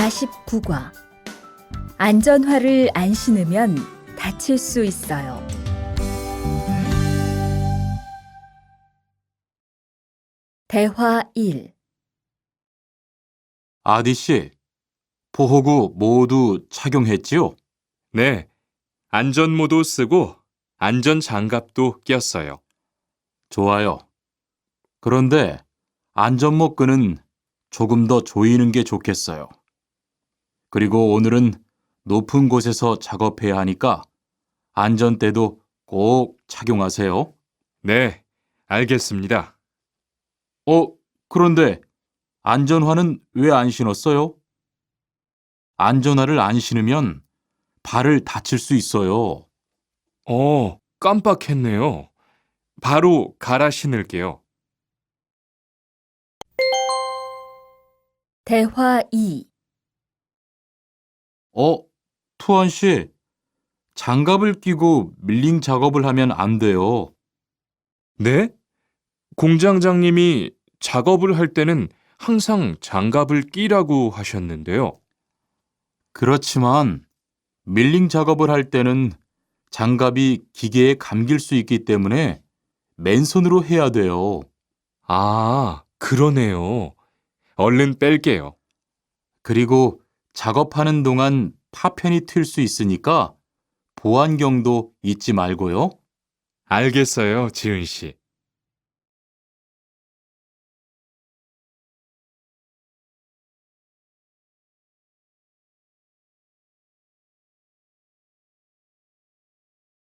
49과 안전화를 안 신으면 다칠 수 있어요. 대화 1. 아디 씨, 보호구 모두 착용했지요? 네, 안전모도 쓰고 안전장갑도 꼈어요. 좋아요. 그런데 안전모 끈은 조금 더 조이는 게 좋겠어요. 그리고 오늘은 높은 곳에서 작업해야 하니까 안전대도 꼭 착용하세요. 네, 알겠습니다. 그런데 안전화는 왜 안 신었어요? 안전화를 안 신으면 발을 다칠 수 있어요. 깜빡했네요. 바로 갈아 신을게요. 대화 2. 투원 씨, 장갑을 끼고 밀링 작업을 하면 안 돼요. 네? 공장장님이 작업을 할 때는 항상 장갑을 끼라고 하셨는데요. 그렇지만 밀링 작업을 할 때는 장갑이 기계에 감길 수 있기 때문에 맨손으로 해야 돼요. 아, 그러네요. 얼른 뺄게요. 그리고 작업하는 동안 파편이 튈 수 있으니까 보안경도 잊지 말고요. 알겠어요, 지은 씨.